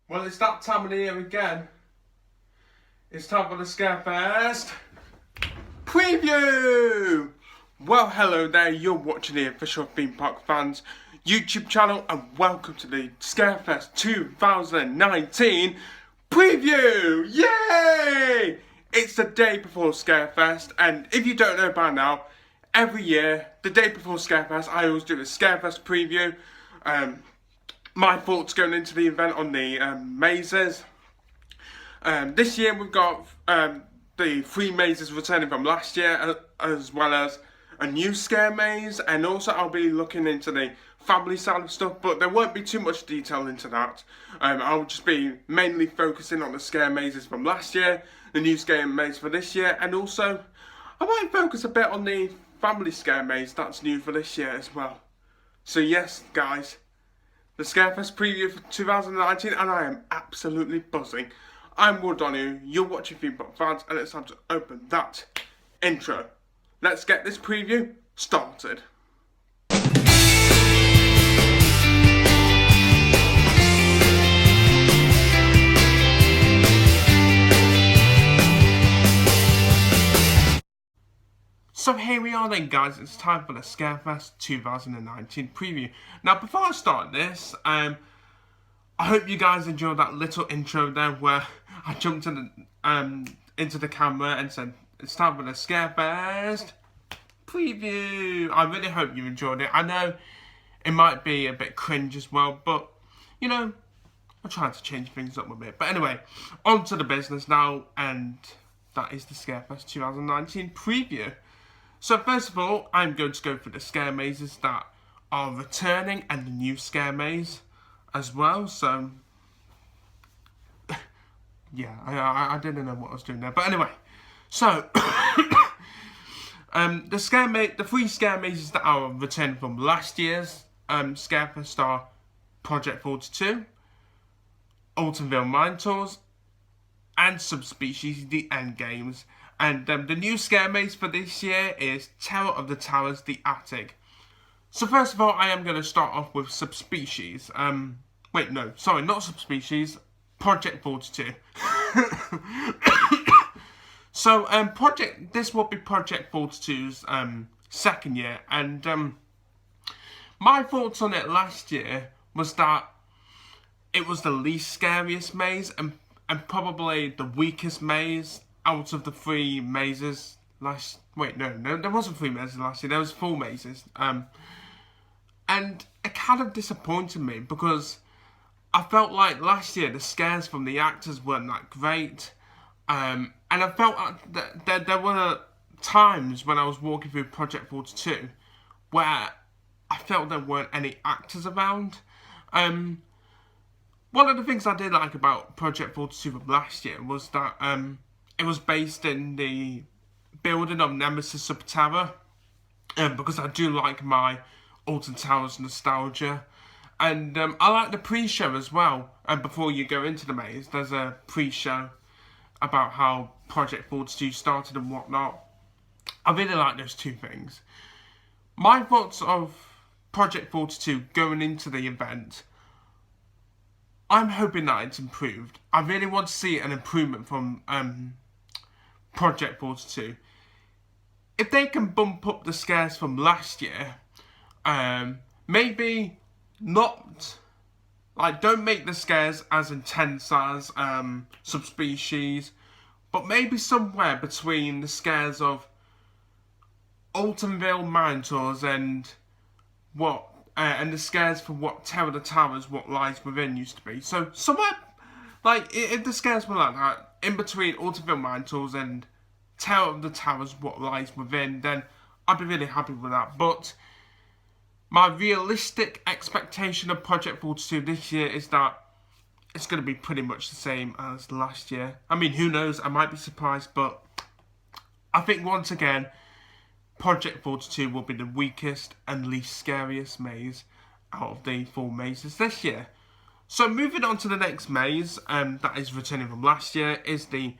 Well, it's that time of the year again. It's time for the Scarefest preview! Well, hello there, you're watching the official Theme Park Fans YouTube channel and welcome to the Scarefest 2019 preview! Yay! It's the day before Scarefest, and if you don't know by now, every year, the day before Scarefest, I always do a Scarefest preview. My thoughts going into the event on the mazes. This year we've got the 3 mazes returning from last year, as well as a new scare maze, and also I'll be looking into the family side of stuff, but there won't be too much detail into that. I'll just be mainly focusing on the scare mazes from last year, the new scare maze for this year, and also I might focus a bit on the family scare maze that's new for this year as well. So yes, guys, the Scarefest preview for 2019, and I am absolutely buzzing. I'm Will Donahue, you're watching Theme Park Fans, and it's time to open that intro. Let's get this preview started. So here we are then, guys, it's time for the Scarefest 2019 preview. Now before I start this, I hope you guys enjoyed that little intro there where I jumped into the camera and said, it's time for the Scarefest preview. I really hope you enjoyed it. I know it might be a bit cringe as well, but, you know, I'm trying to change things up a bit. But anyway, on to the business now, and that is the Scarefest 2019 preview. So first of all, I'm going to go for the scare mazes that are returning and the new scare maze as well. So yeah, I didn't know what I was doing there, but anyway. So the 3 scare mazes that are returning from last year's Scarefest are Project 42, Altonville Mine Tours, and Subspecies The End Games. And the new scare maze for this year is Terror of the Towers, The Attic. So first of all, I am going to start off with Subspecies. Wait, no, sorry, not Subspecies. Project 42. So this will be Project 42's second year, and my thoughts on it last year was that it was the least scariest maze and probably the weakest maze out of the 3 mazes last... Wait, no, there wasn't 3 mazes last year, there was 4 mazes. And it kind of disappointed me because I felt like last year the scares from the actors weren't that great. And I felt that there were times when I was walking through Project 42 where I felt there weren't any actors around. One of the things I did like about Project 42 from last year was that it was based in the building of Nemesis Subterra, because I do like my Alton Towers nostalgia. And I like the pre-show as well. And before you go into the maze, there's a pre-show about how Project 42 started and whatnot. I really like those 2 things. My thoughts of Project 42 going into the event, I'm hoping that it's improved. I really want to see an improvement from Project 42. If they can bump up the scares from last year, maybe not, like, don't make the scares as intense as Subspecies, but maybe somewhere between the scares of Altonville Mine Tours and and the scares for what Terror of the Towers, What Lies Within used to be. So somewhere, like, if the scares were like that, in between Altonville Mine Tours and Terror of the Towers, What Lies Within, then I'd be really happy with that. But my realistic expectation of Project 42 this year is that it's going to be pretty much the same as last year. I mean, who knows, I might be surprised, but I think once again, Project 42 will be the weakest and least scariest maze out of the 4 mazes this year. So moving on to the next maze, that is returning from last year, is the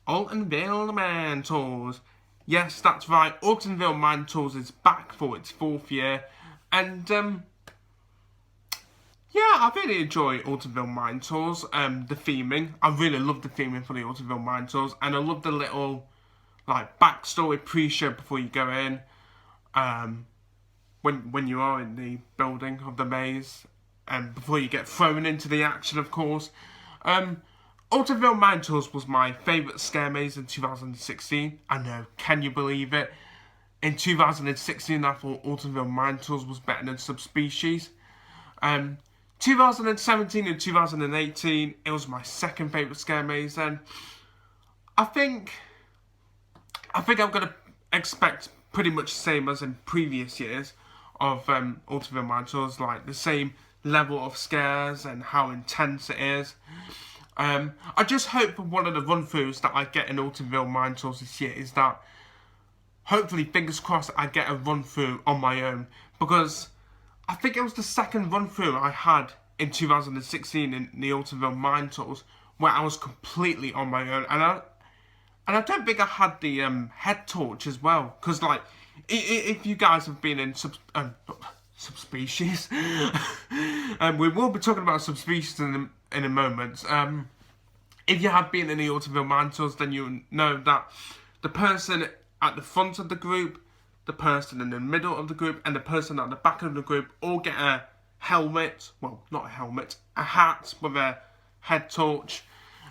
Altonville Mine Tours. Yes, that's right, Altonville Mine Tours is back for its 4th year, and Yeah, I really enjoy Altonville Mine Tours. The theming, I really love the theming for the Altonville Mine Tours, and I love the little like backstory pre-show before you go in. When you are in the building of the maze, and before you get thrown into the action, of course. Altonville Mine Tours was my favourite scare maze in 2016. I know, can you believe it? In 2016, I thought Altonville Mine Tours was better than Subspecies. 2017 and 2018, it was my second favourite scare maze, and I think I'm going to expect pretty much the same as in previous years of Altonville Mine Tours, like the same level of scares and how intense it is. I just hope for one of the run-throughs that I get in Altonville Mine Tours this year is that, hopefully, fingers crossed, I get a run-through on my own, because I think it was the second run-through I had in 2016 in the Altonville Mine Tours where I was completely on my own, and I don't think I had the head torch as well, because like if you guys have been in subspecies, and we will be talking about subspecies in a moment. If you have been in the Altonville Mine Tours, then you know that the person at the front of the group, the person in the middle of the group, and the person at the back of the group all get a helmet, well, not a helmet, a hat with a head torch,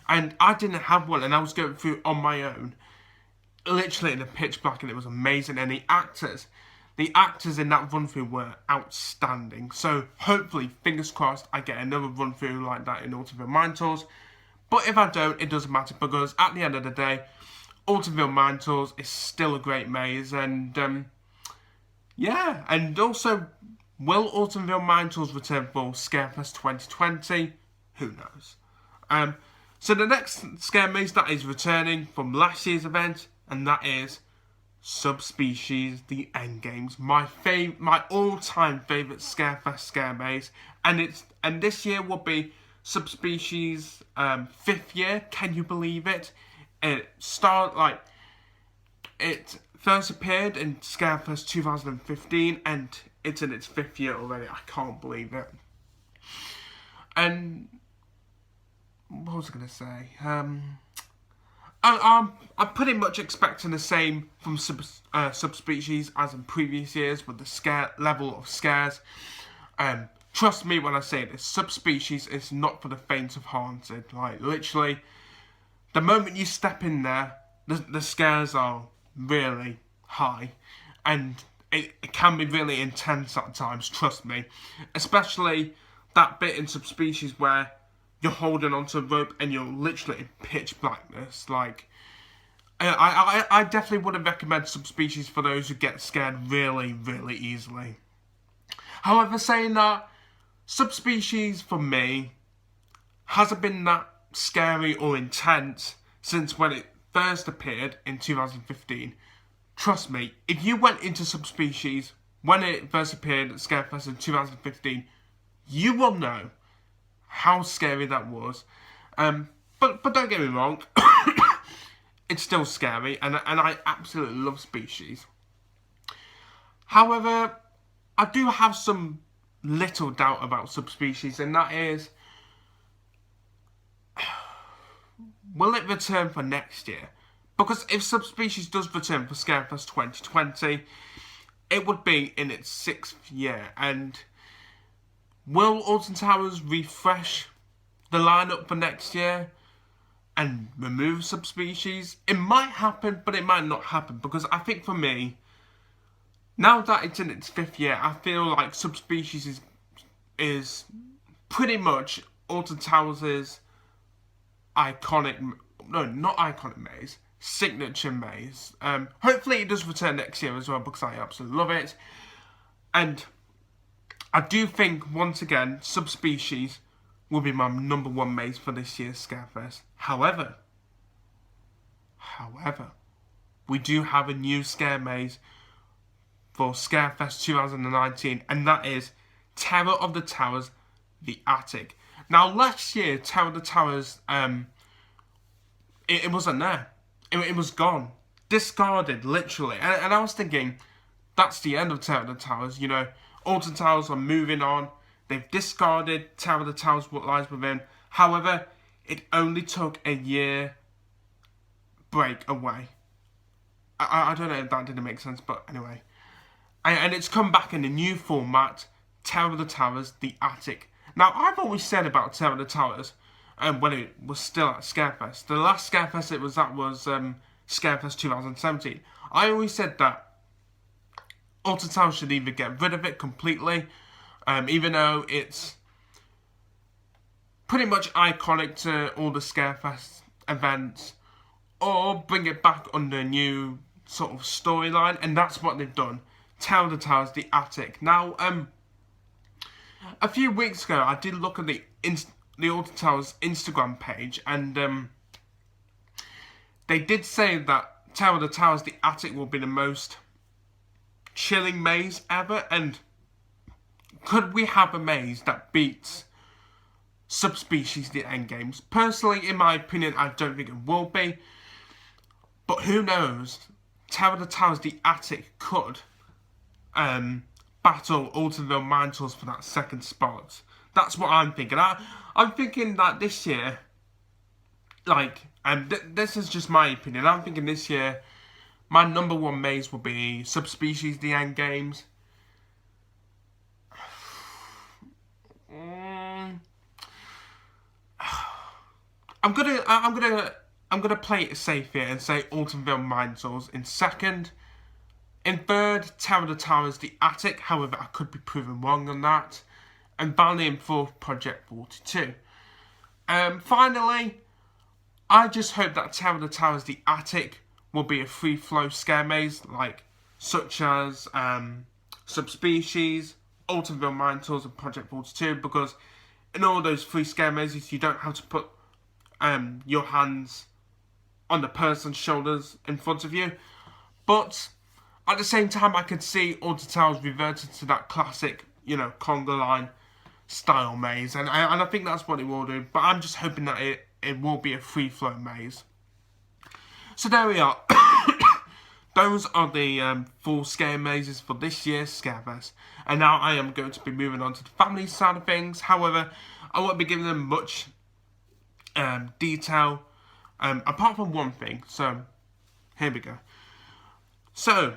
and I didn't have one, and I was going through on my own, literally in the pitch black, and it was amazing, and the actors in that run-through were outstanding, so hopefully, fingers crossed, I get another run-through like that in Altonville Mine Tours, but if I don't, it doesn't matter, because at the end of the day, Altonville Mine Tours is still a great maze, and yeah, and also, will Altonville Mine Tours return for Scarefest 2020? Who knows? So the next scare maze that is returning from last year's event, and that is Subspecies: The Endgames, my all-time favourite Scarefest scare maze, and this year will be Subspecies' 5th year. Can you believe it? It first appeared in Scarefest 2015, and it's in its 5th year already. I can't believe it. And what was I going to say? I'm pretty much expecting the same from Subspecies as in previous years with the scare level of scares. Trust me when I say this, Subspecies is not for the faint of hearted. Like, literally, the moment you step in there, the scares are really high, and it can be really intense at times, trust me. Especially that bit in Subspecies where you're holding onto a rope and you're literally in pitch blackness. Like, I definitely wouldn't recommend Subspecies for those who get scared really, really easily. However, saying that, Subspecies for me hasn't been that scary or intense since when it first appeared in 2015. Trust me, if you went into Subspecies when it first appeared at Scarefest in 2015, you will know how scary that was. But don't get me wrong, it's still scary, and I absolutely love Species. However, I do have some little doubt about Subspecies, and that is, will it return for next year? Because if Subspecies does return for Scarefest 2020, it would be in its 6th year, and will Alton Towers refresh the lineup for next year and remove Subspecies? It might happen, but it might not happen, because I think for me, now that it's in its 5th year, I feel like Subspecies is pretty much Alton Towers' iconic, no, not iconic maze, signature maze. Hopefully it does return next year as well, because I absolutely love it. And I do think, once again, Subspecies will be my number 1 maze for this year's Scarefest. However, we do have a new scare maze for Scarefest 2019, and that is Terror of the Towers, The Attic. Now, last year, Terror of the Towers, it wasn't there. It was gone. Discarded, literally. And I was thinking, that's the end of Terror of the Towers, you know. Alton Towers are moving on. They've discarded Tower of the Towers, What Lies Within. However, it only took a year break away. I don't know if that didn't make sense, but anyway. And it's come back in a new format, Tower of the Towers, The Attic. Now, I've always said about Tower of the Towers, when it was still at Scarefest. The last Scarefest it was at was Scarefest 2017. I always said that Alton Towers should either get rid of it completely, even though it's pretty much iconic to all the Scarefest events, or bring it back under a new sort of storyline, and that's what they've done. Tower of the Towers, The Attic. Now, a few weeks ago, I did look at the Alton Towers Instagram page, and they did say that Tower of the Towers, The Attic will be the most chilling maze ever, and could we have a maze that beats Subspecies The Endgames? Personally, in my opinion, I don't think it will be, but who knows? Tower of the Towers, The Attic could battle Altonville Mantles for that second spot. That's what I'm thinking. I'm thinking that this year, this is just my opinion, I'm thinking this year, my number one maze will be Subspecies The Endgames. I'm gonna play it safe here and say Altonville Mantles in second. In third, Tower of the Towers, The Attic. However, I could be proven wrong on that. And finally, in fourth, Project 42. Finally, I just hope that Tower of the Towers, The Attic will be a free flow scare maze, such as Subspecies, Altonville Mantles, and Project 42, because in all those free scare mazes, you don't have to put your hands on the person's shoulders in front of you. But at the same time, I could see Alton Towers reverted to that classic, conga line style maze, and I think that's what it will do. But I'm just hoping that it will be a free flow maze. So there we are. Those are the 4 scare mazes for this year's Scarefest. And now I am going to be moving on to the family side of things. However, I won't be giving them much detail, apart from one thing. So, here we go. So,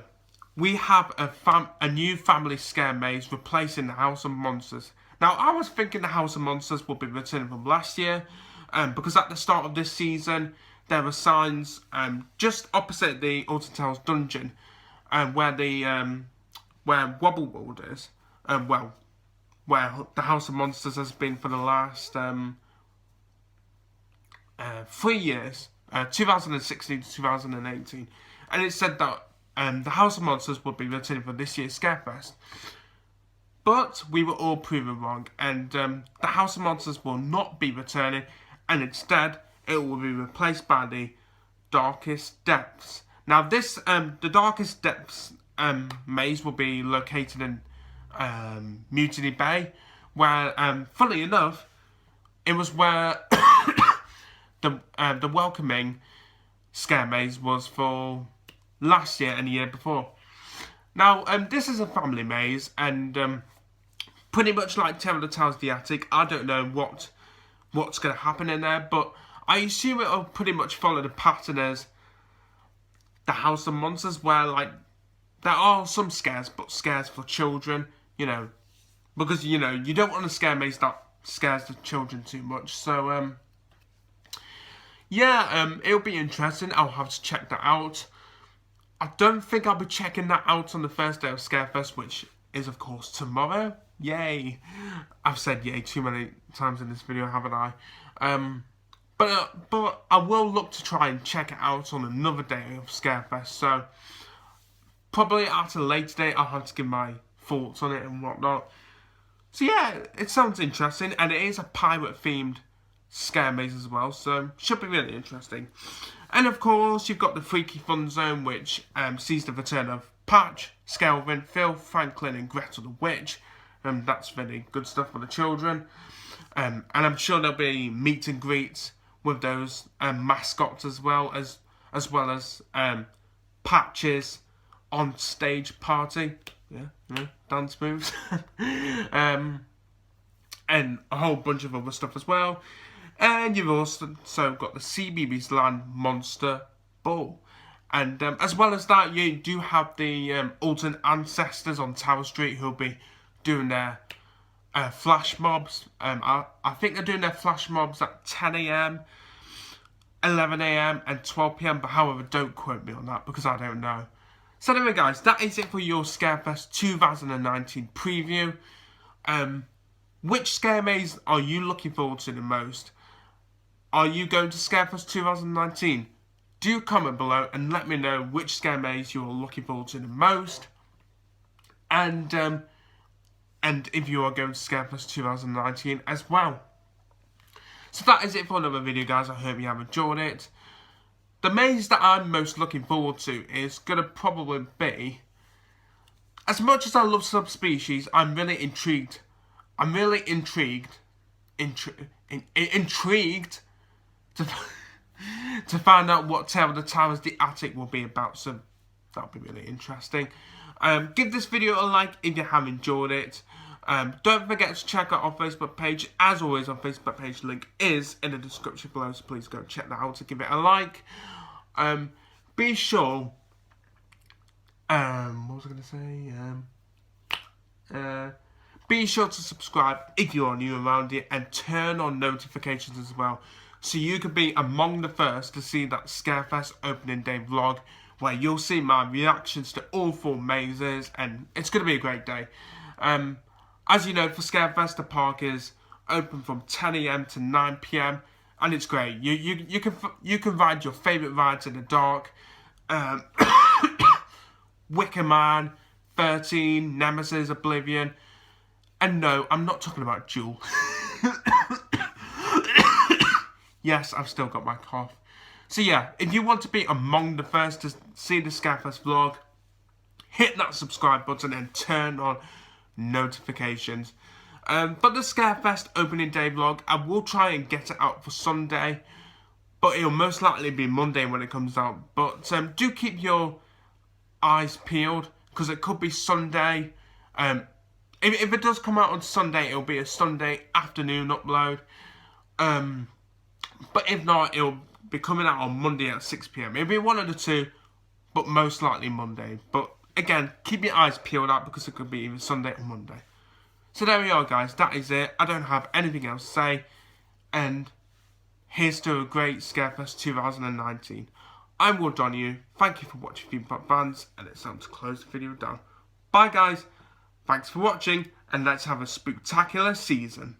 we have a new family scare maze replacing the House of Monsters. Now, I was thinking the House of Monsters would be returning from last year, because at the start of this season, there were signs just opposite the Alton Towers dungeon, where Wobble World is, where the House of Monsters has been for the last 3 years, 2016 to 2018, and it said that the House of Monsters would be returning for this year's Scarefest. But we were all proven wrong, and the House of Monsters will not be returning, and instead it will be replaced by the Darkest Depths. Now this, the Darkest Depths maze will be located in Mutiny Bay, where, funnily enough, it was where the Welcoming scare maze was for last year and the year before. Now, this is a family maze, and pretty much like Tower of the Towers, The Attic, I don't know what's going to happen in there, but I assume it'll pretty much follow the pattern as the House of Monsters, where, there are some scares, but scares for children, because, you don't want a scare maze that scares the children too much. So, it'll be interesting. I'll have to check that out. I don't think I'll be checking that out on the first day of Scarefest, which is, of course, tomorrow. Yay! I've said yay too many times in this video, haven't I? But I will look to try and check it out on another day of Scarefest. So, probably at a later date, I'll have to give my thoughts on it and whatnot. So yeah, it sounds interesting, and it is a pirate-themed scare maze as well, so should be really interesting. And of course, you've got the Freaky Fun Zone, which sees the return of Patch, Skelvin, Phil, Franklin, and Gretel the Witch. That's really good stuff for the children. And I'm sure there'll be meet and greets with those mascots as well as Patch's on-stage party. Yeah, dance moves. and a whole bunch of other stuff as well. And you've also got the CBeebies Land Monster Ball. And as well as that, you do have the Alton ancestors on Tower Street who'll be doing their flash mobs. I think they're doing their flash mobs at 10 AM, 11 AM and 12 PM. But however, don't quote me on that because I don't know. So anyway guys, that is it for your Scarefest 2019 preview. Which scare maze are you looking forward to the most? Are you going to Scarefest 2019? Do comment below and let me know which scare maze you are looking forward to the most. And if you are going to Scarefest 2019 as well. So that is it for another video guys, I hope you have enjoyed it. The maze that I'm most looking forward to is going to probably be, as much as I love subspecies, I'm really intrigued. I'm really intrigued to find out what Tale of the Towers the Attic will be about, so that'll be really interesting. Give this video a like if you have enjoyed it. Don't forget to check out our Facebook page. As always, our Facebook page link is in the description below, so please go check that out to give it a like. Be sure, what was I going to say? Be sure to subscribe if you are new around here and turn on notifications as well, so you can be among the first to see that Scarefest opening day vlog where you'll see my reactions to all 4 mazes, and it's going to be a great day. As you know, for Scarefest, the park is open from 10 AM to 9 PM, and it's great. You can ride your favourite rides in the dark. Wicker Man, 13, Nemesis, Oblivion, and no, I'm not talking about Jewel. Yes, I've still got my cough. So yeah, if you want to be among the first to see the Scarefest vlog, hit that subscribe button and turn on notifications. But the Scarefest opening day vlog, I will try and get it out for Sunday, but it'll most likely be Monday when it comes out. But do keep your eyes peeled, because it could be Sunday. If it does come out on Sunday, it'll be a Sunday afternoon upload. But if not, it'll be coming out on Monday at 6 PM. It'll be one of the two, but most likely Monday. But again, keep your eyes peeled out because it could be either Sunday or Monday. So there we are guys, that is it. I don't have anything else to say. And here's to a great Scarefest 2019. I'm Will Donahue. Thank you for watching Theme Park Fans, and it's time to close the video down. Bye guys, thanks for watching, and let's have a spooktacular season.